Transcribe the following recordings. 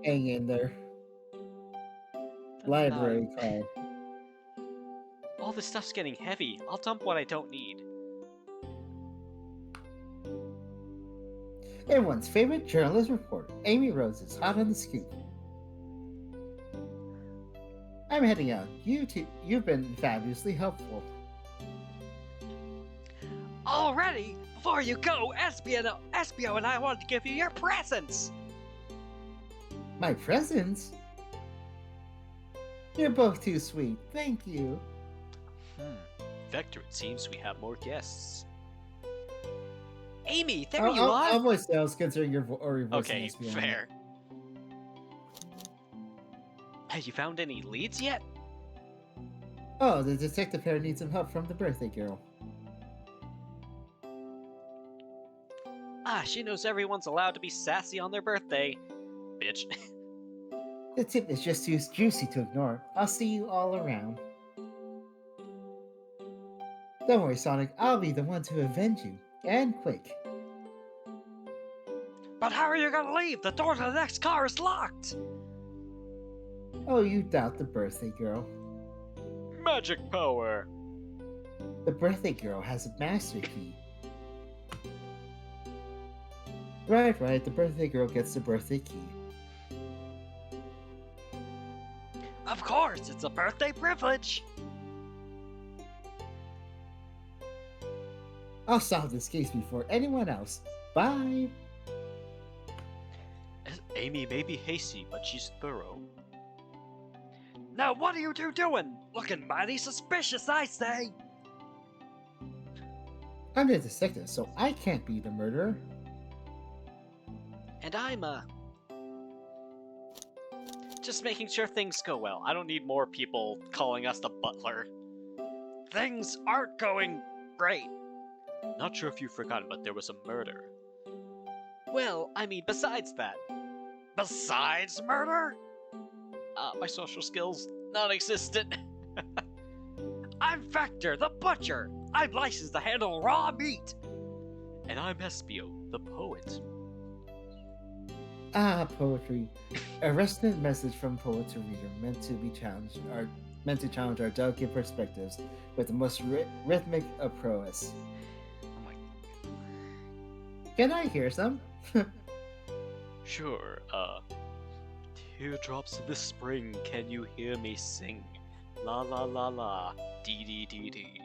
Hang in there. The Library 9. card. All this stuff's getting heavy. I'll dump what I don't need. Everyone's favorite journalist reporter, Amy Rose, is hot on the scoop. I'm heading out. You've been fabulously helpful. Already? Before you go, Espio and I wanted to give you your presents! My presents? You're both too sweet. Thank you. Vector, it seems we have more guests. Amy, there you are! I'll voice sales considering your voice. Okay, fair. Have you found any leads yet? Oh, the detective pair needs some help from the birthday girl. Ah, she knows everyone's allowed to be sassy on their birthday. Bitch. The tip is just too juicy to ignore. I'll see you all around. Don't worry, Sonic. I'll be the one to avenge you. And quick. But how are you gonna leave? The door to the next car is locked! Oh, you doubt the birthday girl. Magic power! The birthday girl has a master key. Right. The birthday girl gets the birthday key. Of course, it's a birthday privilege! I'll solve this case before anyone else. Bye! Amy may be hasty, but she's thorough. Now what are you two doing? Looking mighty suspicious, I say! I'm the detective, so I can't be the murderer. And I'm, just making sure things go well. I don't need more people calling us the butler. Things aren't going great. Not sure if you've forgotten, but there was a murder. Well, I mean, besides that. Besides murder? My social skills, non-existent. I'm Vector, the butcher. I'm licensed to handle raw meat. And I'm Espio, the poet. Ah, poetry. A resonant message from poet to reader meant to challenge our delicate perspectives with the most rhythmic of prose. Oh my... Can I hear some? Sure, teardrops in the spring, can you hear me sing? La la la la, dee dee dee dee.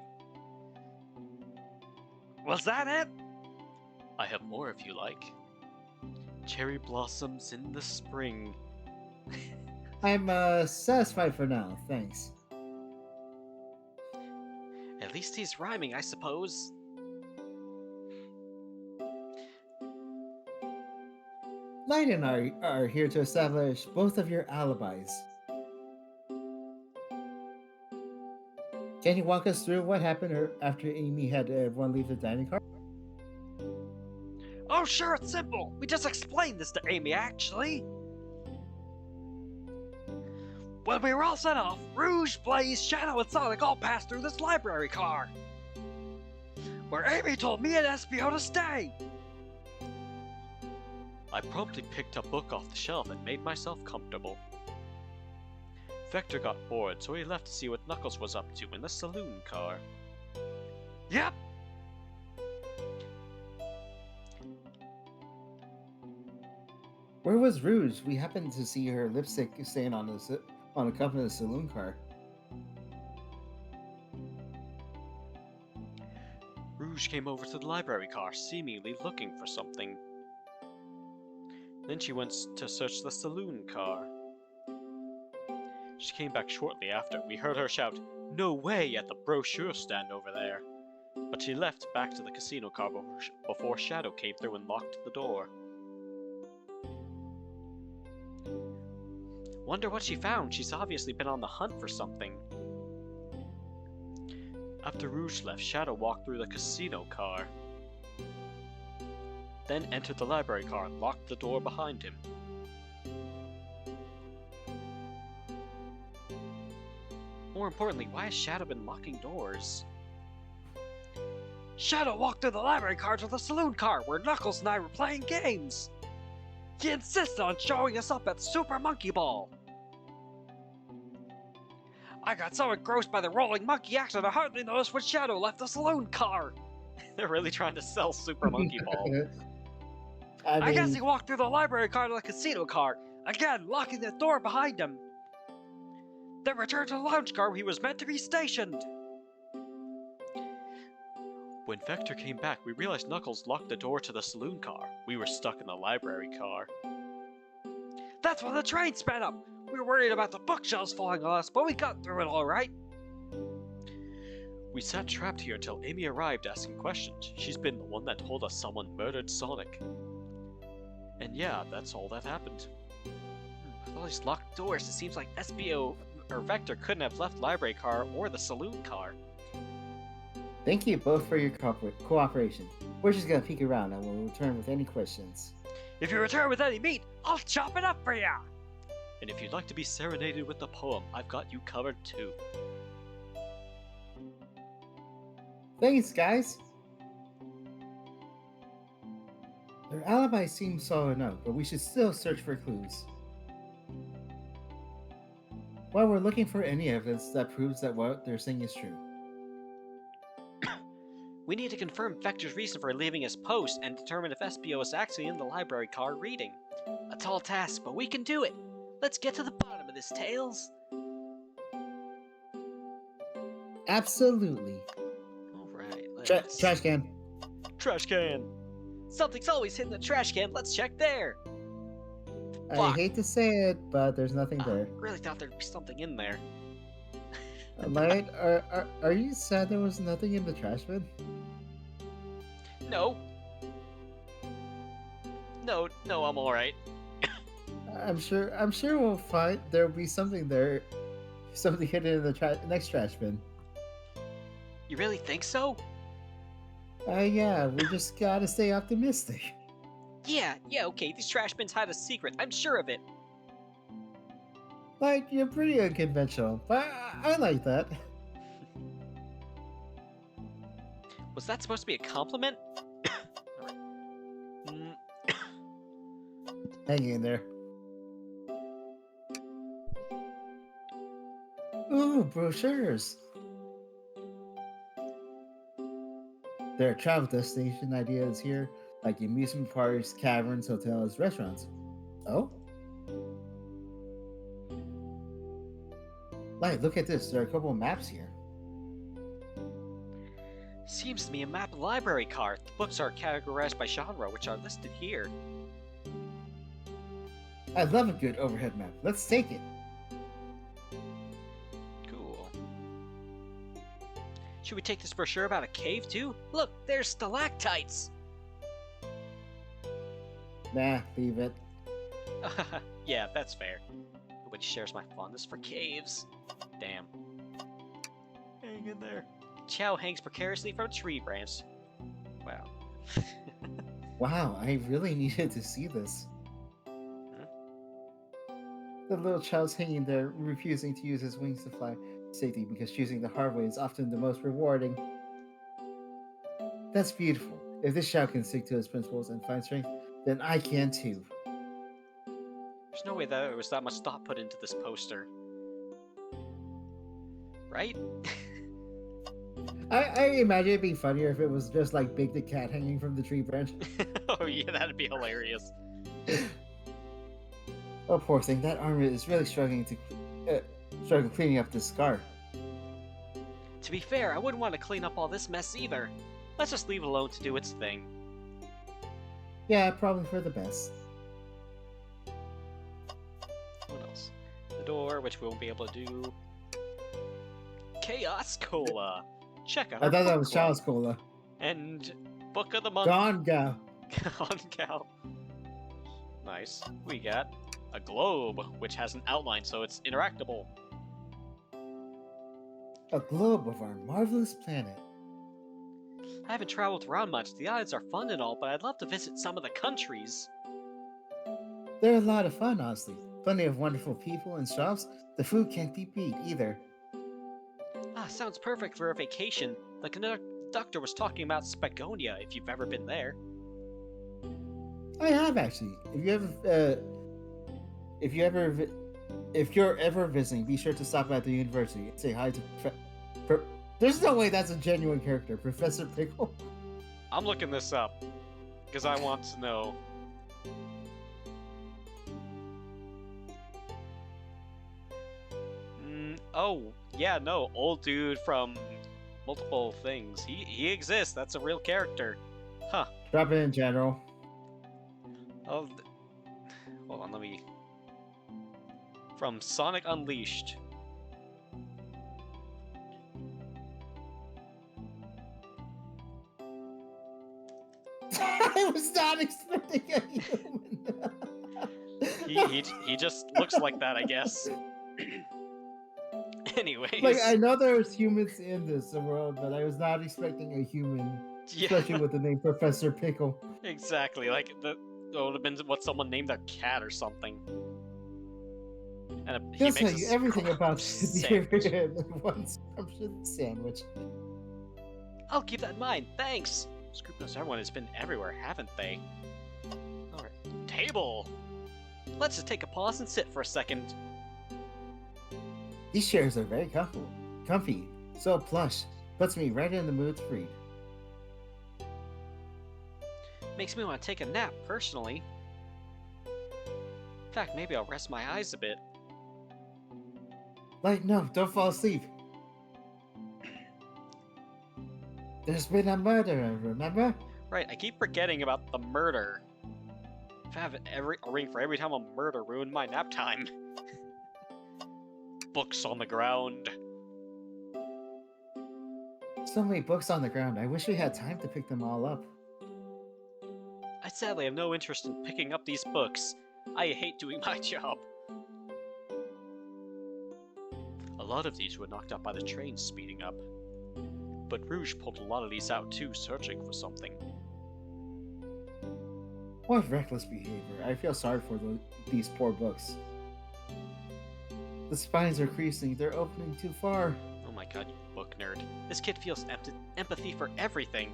Was that it? I have more if you like. Cherry blossoms in the spring. I'm satisfied for now, thanks. At least he's rhyming, I suppose. Light and I are here to establish both of your alibis. Can you walk us through what happened after Amy had everyone leave the dining car? Oh, sure, it's simple. We just explained this to Amy, actually. When we were all set off, Rouge, Blaze, Shadow, and Sonic all passed through this library car, where Amy told me and Espio to stay. I promptly picked a book off the shelf and made myself comfortable. Vector got bored, so he left to see what Knuckles was up to in the saloon car. Yep. Where was Rouge? We happened to see her lipstick stain on the cup of the saloon car. Rouge came over to the library car, seemingly looking for something. Then she went to search the saloon car. She came back shortly after. We heard her shout, "No way!" at the brochure stand over there. But she left back to the casino car before Shadow came through and locked the door. Wonder what she found. She's obviously been on the hunt for something. After Rouge left, Shadow walked through the casino car. Then entered the library car and locked the door behind him. More importantly, why has Shadow been locking doors? Shadow walked through the library car to the saloon car, where Knuckles and I were playing games. He insisted on showing us up at Super Monkey Ball. I got so engrossed by the rolling monkey action I hardly noticed when Shadow left the saloon car. They're really trying to sell Super Monkey Ball. I guess he walked through the library car to the casino car, again locking the door behind him. Then returned to the lounge car where he was meant to be stationed. When Vector came back, we realized Knuckles locked the door to the saloon car. We were stuck in the library car. That's when the train sped up. We were worried about the bookshelves falling on us, but we got through it all right. We sat trapped here until Amy arrived asking questions. She's been the one that told us someone murdered Sonic. And yeah, that's all that happened. With all these locked doors, it seems like Espio or Vector couldn't have left library car or the saloon car. Thank you both for your cooperation. We're just gonna peek around and we'll return with any questions. If you return with any meat, I'll chop it up for ya! And if you'd like to be serenaded with the poem, I've got you covered too. Thanks, guys! Their alibi seems solid enough, but we should still search for clues. While we're looking for any evidence that proves that what they're saying is true. We need to confirm Vector's reason for leaving his post and determine if Espio is actually in the library car reading. A tall task, but we can do it! Let's get to the bottom of this, Tails! Absolutely. Alright, let's... Trash can. Trash can! Something's always hidden in the trash can, let's check there! I Fuck. hate to say it, but there's nothing there. Really thought there'd be something in there. Light, are you sad there was nothing in the trash bin? No. No, I'm alright. I'm sure we'll find there'll be something there, something hidden in the next trash bin. You really think so? Yeah, we just gotta stay optimistic. Yeah, okay, these trash bins hide a secret, I'm sure of it. Like, you're pretty unconventional, but I like that. Was that supposed to be a compliment? Hang in there. Ooh, brochures. There are travel destination ideas here, like amusement parks, caverns, hotels, restaurants. Oh? Light, look at this. There are a couple of maps here. Seems to be a map library card. The books are categorized by genre, which are listed here. I love a good overhead map. Let's take it. Cool. Should we take this brochure about a cave too? Look, there's stalactites! Nah, leave it. Yeah, that's fair. Nobody shares my fondness for caves. Damn. Hang in there. Chow hangs precariously from a tree branch. Wow. Wow, I really needed to see this. The little child's hanging there, refusing to use his wings to fly safety because choosing the hard way is often the most rewarding. That's beautiful. If this child can stick to his principles and find strength, then I can too. There's no way that there was that much thought put into this poster. Right? I imagine it'd be funnier if it was just like Big the Cat hanging from the tree branch. Oh yeah, that'd be hilarious. Oh, poor thing. That arm is really struggling cleaning up this scar. To be fair, I wouldn't want to clean up all this mess either. Let's just leave it alone to do its thing. Yeah, probably for the best. What else? The door, which we won't be able to do. Chaos Cola! Check out I our thought that book was club. Child's Cola. And Book of the Month. Gone Go. Gone Gal. Nice. We got a globe, which has an outline, so it's interactable. A globe of our marvelous planet. I haven't traveled around much. The islands are fun and all, but I'd love to visit some of the countries. They're a lot of fun, honestly. Plenty of wonderful people and shops. The food can't be beat either. Ah, sounds perfect for a vacation. The conductor was talking about Spagonia, if you've ever been there. I have actually. If you ever, vi- if you're ever visiting, be sure to stop at the university and say hi to. There's no way that's a genuine character, Professor Pickle. I'm looking this up because I want to know. Oh, yeah, no, old dude from multiple things. He exists. That's a real character. Huh. Drop it in general. Oh, hold on, let me. From Sonic Unleashed. I was not expecting a human. He just looks like that, I guess. Anyways. Like I know there's humans in this world, but I was not expecting a human, especially with the name Professor Pickle. Exactly. Like that would have been what someone named their cat or something. And he He'll tell makes you a everything about sandwich. the one scrumptious sandwich. I'll keep that in mind. Thanks. Scrupulous everyone has been everywhere, haven't they? All right. Table. Let's just take a pause and sit for a second. These chairs are very comfy, so plush. Puts me right in the mood to read. Makes me want to take a nap, personally. In fact, maybe I'll rest my eyes a bit. Like, no, don't fall asleep. There's been a murder, remember? Right, I keep forgetting about the murder. If I have a ring for every time a murder ruined my nap time. Books on the ground. So many books on the ground. I wish we had time to pick them all up. I sadly have no interest in picking up these books. I hate doing my job. A lot of these were knocked out by the train speeding up. But Rouge pulled a lot of these out too, searching for something. What reckless behavior. I feel sorry for these poor books. The spines are creasing. They're opening too far. Oh my god, you book nerd. This kid feels empathy for everything.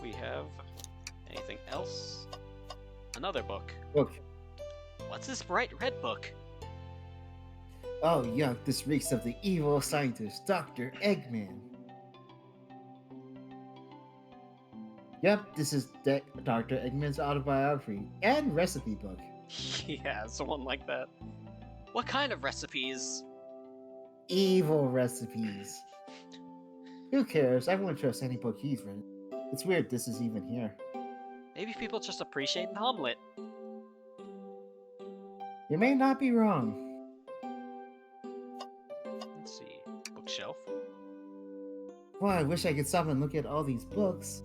We have... anything else? Another book. Look. What's this bright red book? Oh, yuck. This reeks of the evil scientist, Dr. Eggman. Yep, this is Dr. Eggman's autobiography and recipe book. Yeah, someone like that. What kind of recipes? Evil recipes. Who cares? I won't trust any book he's written. It's weird this is even here. Maybe people just appreciate an omelet. You may not be wrong. Let's see. Bookshelf. Boy, I wish I could stop and look at all these books.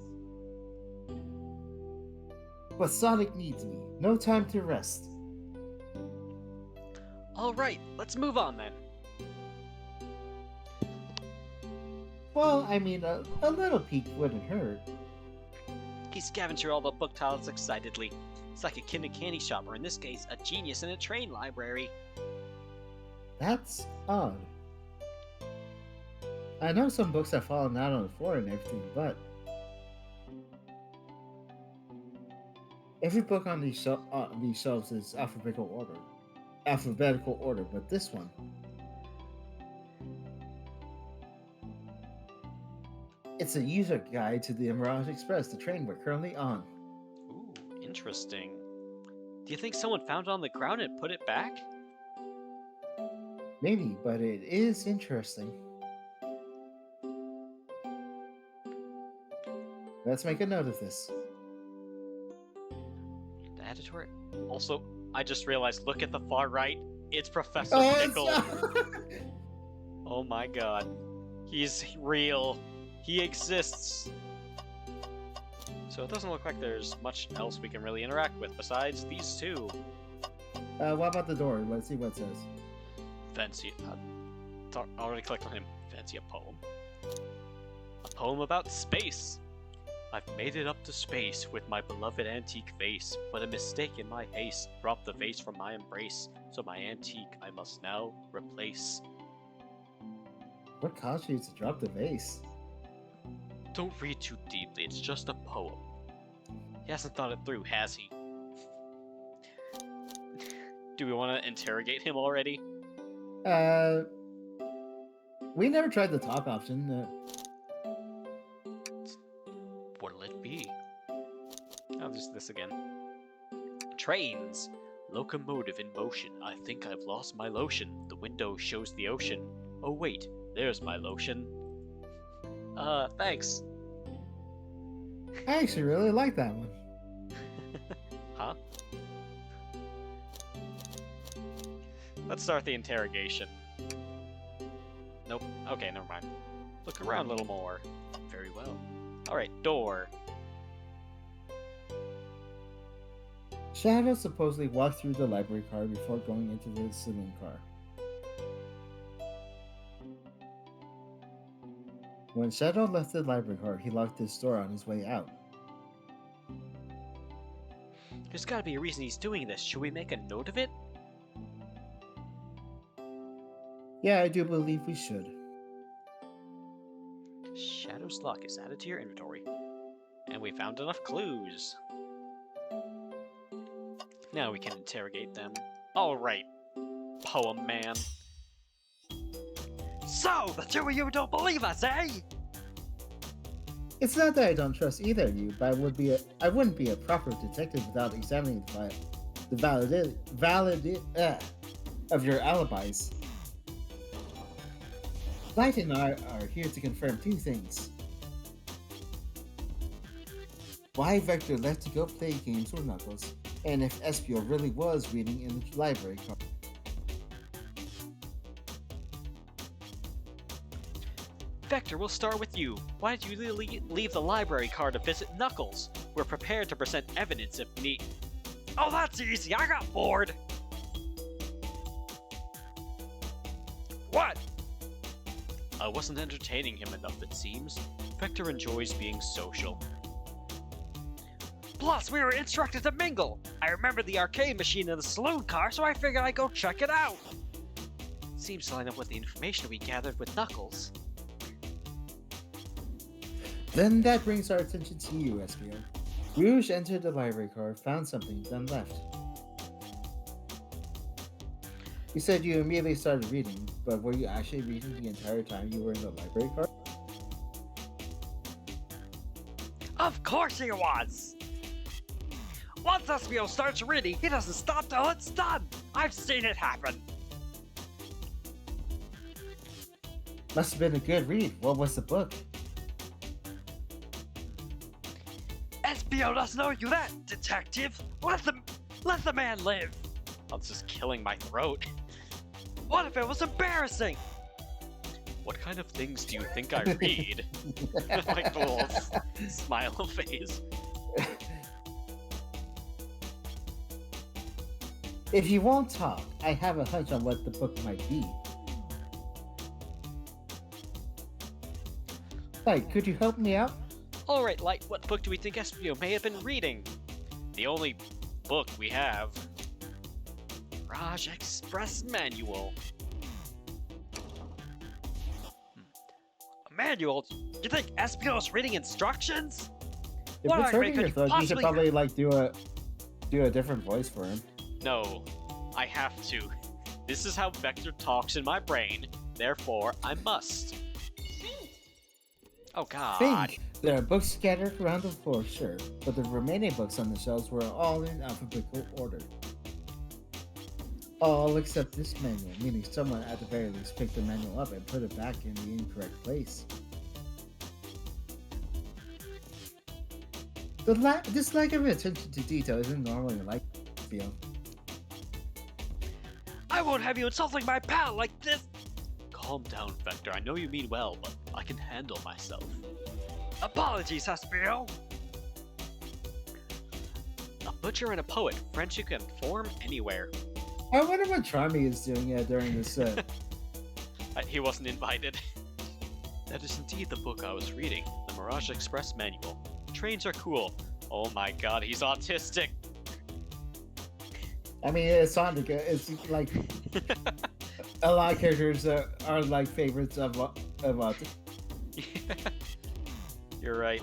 But Sonic needs me. No time to rest. Alright, let's move on then. Well, I mean, a little peek wouldn't hurt. He scavenged through all the book titles excitedly. It's like a kid in a candy shop, or in this case, a genius in a train library. That's odd. I know some books have fallen out on the floor and everything, but every book on these shelves is alphabetical order, but this one. It's a user guide to the Mirage Express, the train we're currently on. Ooh, interesting. Do you think someone found it on the ground and put it back? Maybe, but it is interesting. Let's make a note of this. The editor. Also, I just realized, look at the far right. It's Professor Oh, Pickle. Oh my god. He's real. He exists. So it doesn't look like there's much else we can really interact with besides these two. What about the door? Let's see what it says. Fancy. Already clicked on him. Fancy a poem. A poem about space. I've made it up to space with my beloved antique vase, but a mistake in my haste dropped the vase from my embrace, so my antique I must now replace. What caused you to drop the vase? Don't read too deeply, it's just a poem. He hasn't thought it through, has he? Do we want to interrogate him already? We never tried the talk option. What'll it be? Oh, just this again. Trains! Locomotive in motion. I think I've lost my lotion. The window shows the ocean. Oh wait, there's my lotion. Thanks. I actually really like that one. Huh? Let's start the interrogation. Nope. Okay, never mind. Look around a little more. Very well. Alright, door. Shadow supposedly walked through the library car before going into the saloon car. When Shadow left the library car, he locked his door on his way out. There's gotta be a reason he's doing this. Should we make a note of it? Yeah, I do believe we should. Shadow's lock is added to your inventory. And we found enough clues. Now we can interrogate them. Alright, poem man. So, the two of you don't believe us, eh? It's not that I don't trust either of you, but I wouldn't be a proper detective without examining the validity of your alibis. Light and I are here to confirm two things. Why Vector left to go play games with Knuckles, and if Espio really was reading in the library car. Vector, we'll start with you. Why did you leave the library car to visit Knuckles? We're prepared to present evidence if need. Oh, that's easy. I got bored. What? I wasn't entertaining him enough, it seems. Vector enjoys being social. Plus, we were instructed to mingle. I remember the arcade machine in the saloon car, so I figured I'd go check it out. Seems to line up with the information we gathered with Knuckles. Then that brings our attention to you, Espio. Rouge entered the library car, found something, then left. You said you immediately started reading, but were you actually reading the entire time you were in the library car? Of course he was! Once Espio starts reading, he doesn't stop till it's done! I've seen it happen! Must have been a good read. What was the book? Espio doesn't owe you that, detective! Let the man live! That's just killing my throat. What if it was embarrassing? What kind of things do you think I read? Like the little smile face. If you won't talk, I have a hunch on what the book might be. Light, could you help me out? Alright, Light, what book do we think Espio may have been reading? The only book we have. Raj Express Manual. A manual? You think Espio's reading instructions? If What it's hurting argument your could you throat, you should possibly probably do a different voice for him. No, I have to. This is how Vector talks in my brain, therefore I must. Oh god. Think! There are books scattered around the floor, sure, but the remaining books on the shelves were all in alphabetical order. All except this manual, meaning someone at the very least picked the manual up and put it back in the incorrect place. This lack of attention to detail isn't normally like Espio. I won't have you insulting my pal like this! Calm down, Vector. I know you mean well, but I can handle myself. Apologies, Espio! A butcher and a poet, friendship can form anywhere. I wonder what Charmy is doing during this. He wasn't invited. That is indeed the book I was reading, the Mirage Express Manual. Trains are cool. Oh my god, he's autistic! I mean, it's Sonic. It's like a lot of characters are like favorites of autism. You're right.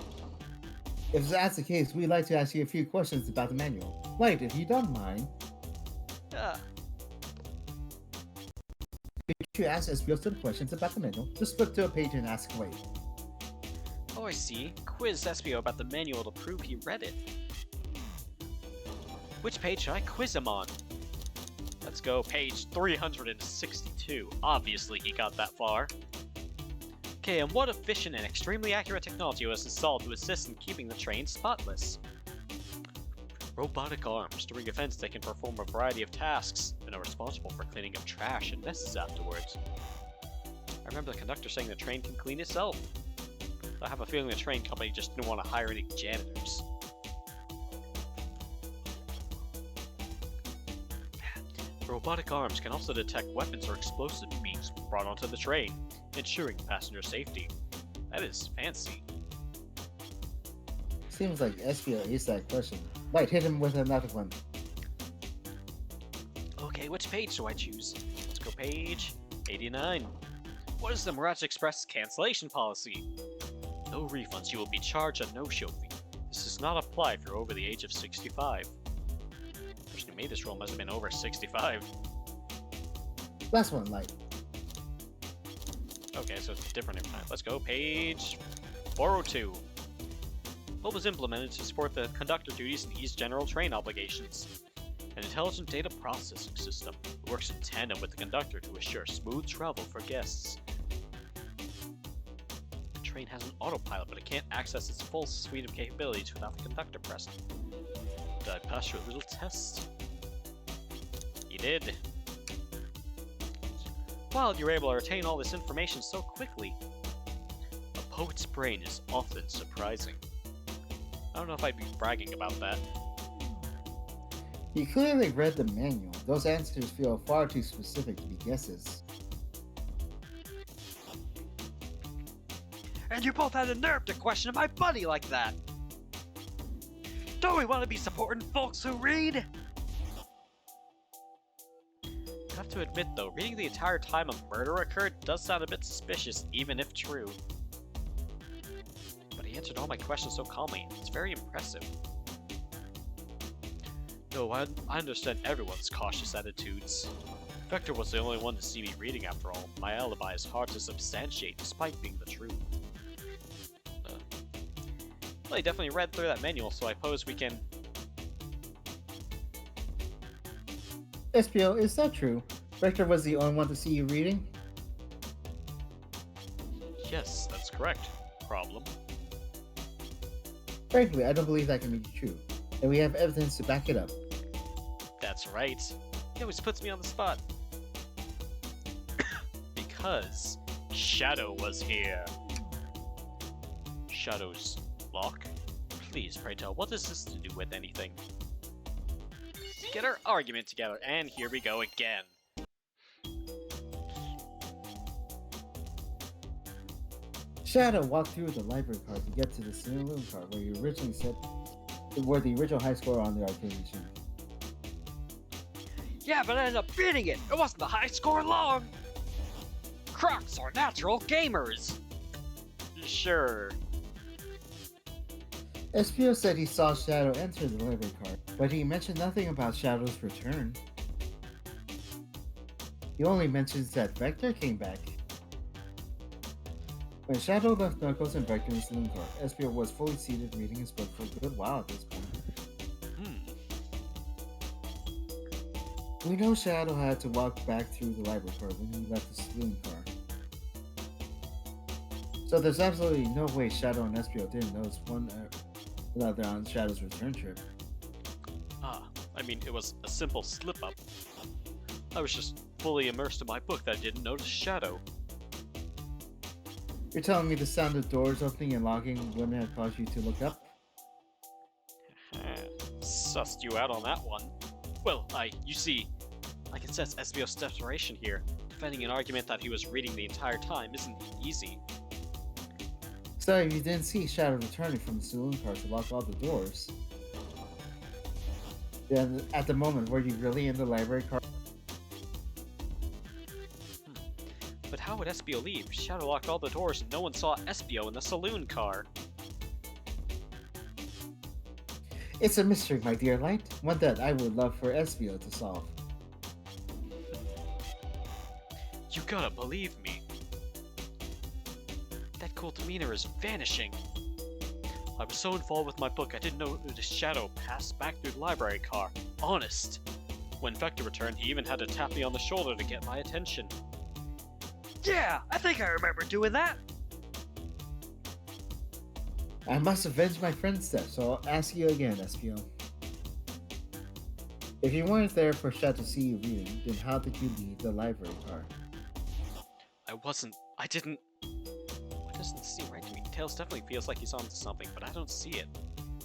If that's the case, we'd like to ask you a few questions about the manual. Light, if you don't mind, Ah, could you ask Espio some questions about the manual? Just flip to a page and ask away. oh, I see. Quiz Espio about the manual to prove he read it. Which page should I quiz him on? Let's go page 362. Obviously he got that far. Okay, and what efficient and extremely accurate technology was installed to assist in keeping the train spotless? Robotic arms during events that can perform a variety of tasks and are responsible for cleaning up trash and messes afterwards. I remember the conductor saying the train can clean itself. I have a feeling the train company just didn't want to hire any janitors. Robotic arms can also detect weapons or explosive beings brought onto the train, ensuring passenger safety. That is fancy. Seems like Espio aced that question. Light, hit him with another one. Okay, which page do I choose? Let's go page 89. What is the Mirage Express cancellation policy? No refunds, you will be charged a no-show fee. This does not apply if you're over the age of 65. The person who made this rule must have been over 65. Last one, Light. Okay, so it's different every time. Let's go, page 402. What was implemented to support the conductor duties and ease general train obligations? An intelligent data processing system that works in tandem with the conductor to assure smooth travel for guests. The train has an autopilot, but it can't access its full suite of capabilities without the conductor present. Did I pass your little test? You did. Wow, you were able to retain all this information so quickly. A poet's brain is often surprising. I don't know if I'd be bragging about that. You clearly read the manual. Those answers feel far too specific to be guesses. And you both had the nerve to question my buddy like that! Don't we want to be supporting folks who read? I have to admit though, reading the entire time a murder occurred does sound a bit suspicious, even if true. But he answered all my questions so calmly, it's very impressive. No, I understand everyone's cautious attitudes. Vector was the only one to see me reading after all. My alibi is hard to substantiate despite being the truth. Well, he definitely read through that manual, so I suppose we can... Espio, is that true? Vector was the only one to see you reading? Yes, that's correct. Problem. Frankly, I don't believe that can be true, and we have evidence to back it up. That's right. He always puts me on the spot. Because Shadow was here. Shadow's lock? Please, pray tell, what has this to do with anything? Get our argument together, and here we go again. Shadow walked through the library car to get to the saloon car where you originally said were the original high score on the arcade machine. Yeah, but I ended up beating it! It wasn't the high score long! Crocs are natural gamers! Sure. Espio said he saw Shadow enter the library car, but he mentioned nothing about Shadow's return. He only mentions that Vector came back. When Shadow left Knuckles and Vector in the saloon car, Espio was fully seated reading his book for a good while at this point. We know Shadow had to walk back through the library car when he left the saloon car. So there's absolutely no way Shadow and Espio didn't notice one another on Shadow's return trip. I mean, it was a simple slip-up. I was just fully immersed in my book that I didn't notice Shadow. You're telling me the sound of doors opening and locking wouldn't have caused you to look up? Sussed you out on that one. Well, you see, I can sense Espio's desperation here. Defending an argument that he was reading the entire time isn't easy. So you didn't see Shadow returning from the saloon car to lock all the doors. Then, at the moment, were you really in the library car? But how would Espio leave? Shadow locked all the doors and no one saw Espio in the saloon car. It's a mystery, my dear Light, one that I would love for Espio to solve. You gotta believe me. That cool demeanor is vanishing. I was so involved with my book, I didn't know the shadow passed back through the library car. Honest. When Vector returned, he even had to tap me on the shoulder to get my attention. Yeah, I think I remember doing that. I must avenge my friend's death, so I'll ask you again, Espio. If you weren't there for Shadow to see you reading, then how did you leave the library car? I didn't... What doesn't seem right to me? Tails definitely feels like he's onto something, but I don't see it.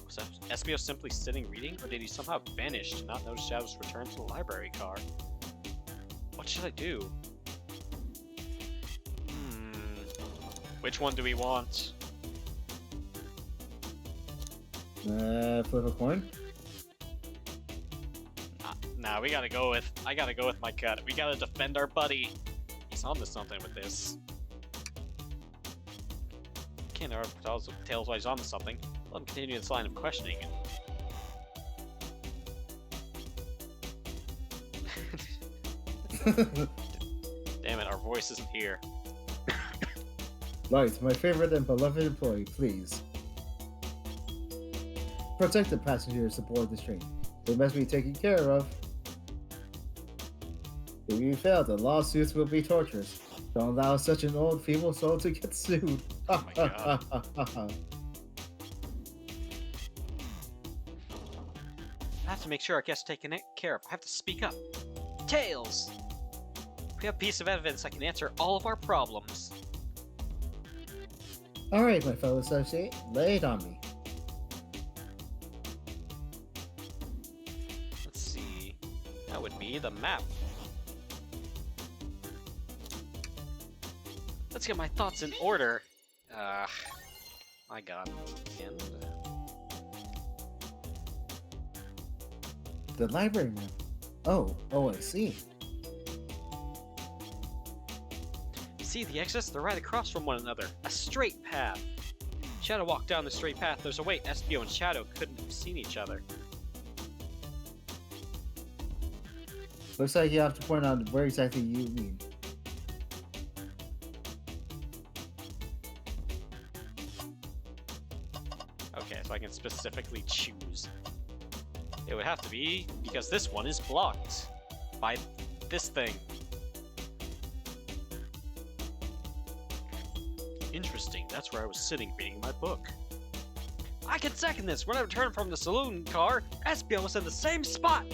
Was Espio simply sitting reading, or did he somehow vanish to not notice Shadow's return to the library car? What should I do? Which one do we want? Flip a coin? Nah, I gotta go with my gut. We gotta defend our buddy. He's onto something with this. Can't know Tails why he's onto something. Let him continue this line of questioning. Damn it, our voice isn't here. Light, my favorite and beloved employee, please. Protect the passengers aboard this train. They must be taken care of. If you fail, the lawsuits will be torturous. Don't allow such an old, feeble soul to get sued. Oh my god. I have to make sure our guests are taken care of. I have to speak up. Tails! We have a piece of evidence that can answer all of our problems. Alright, my fellow associate, lay it on me. Let's see. That would be the map. Let's get my thoughts in order. My god. And, The library map. Oh, I see. See the exits? They're right across from one another. A straight path. Shadow walked down the straight path. There's a way Espio and Shadow couldn't have seen each other. Looks like you have to point out where exactly you mean. Okay, so I can specifically choose. It would have to be because this one is blocked by this thing. Interesting, that's where I was sitting reading my book. I can second this! When I returned from the saloon car, Espio was in the same spot!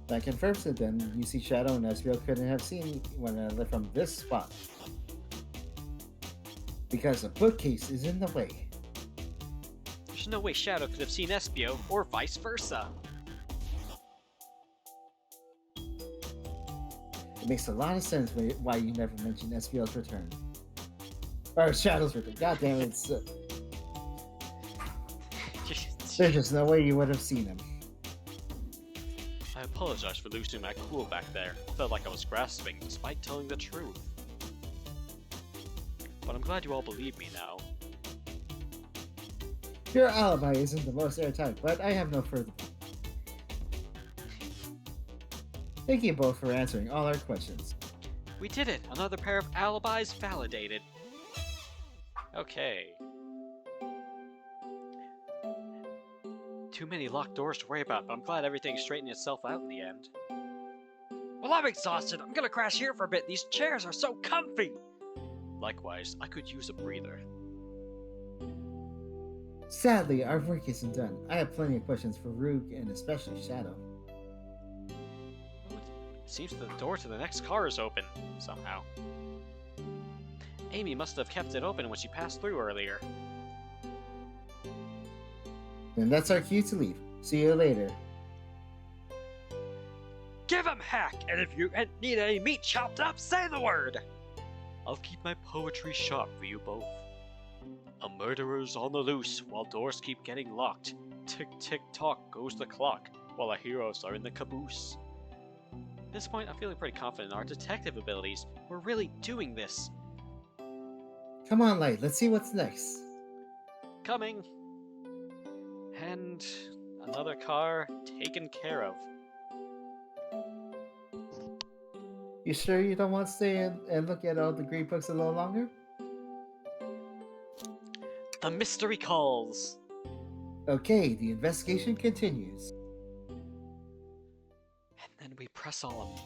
That confirms it then. You see Shadow and Espio couldn't have seen when I left from this spot. Because the bookcase is in the way. There's no way Shadow could have seen Espio, or vice versa. It makes a lot of sense why you never mentioned Espio's return. Or Shadow's return. God damn it. There's just no way you would have seen him. I apologize for losing my cool back there. I felt like I was grasping despite telling the truth. But I'm glad you all believe me now. Your alibi isn't the most airtight, but I have no further. Thank you both for answering all our questions. We did it! Another pair of alibis validated. Okay. Too many locked doors to worry about, but I'm glad everything straightened itself out in the end. Well, I'm exhausted. I'm gonna crash here for a bit. These chairs are so comfy. Likewise, I could use a breather. Sadly, our work isn't done. I have plenty of questions for Rook and especially Shadow. It seems the door to the next car is open, somehow. Amy must have kept it open when she passed through earlier. And that's our cue to leave. See you later. Give him heck, and if you need any meat chopped up, say the word. I'll keep my poetry sharp for you both. A murderer's on the loose while doors keep getting locked. Tick tick tock goes the clock while our heroes are in the caboose. At this point, I'm feeling pretty confident in our detective abilities. We're really doing this. Come on, Light. Let's see what's next. coming. And another car taken care of. You sure you don't want to stay and look at all the green books a little longer? The mystery calls. Okay, the investigation continues. And then we press all of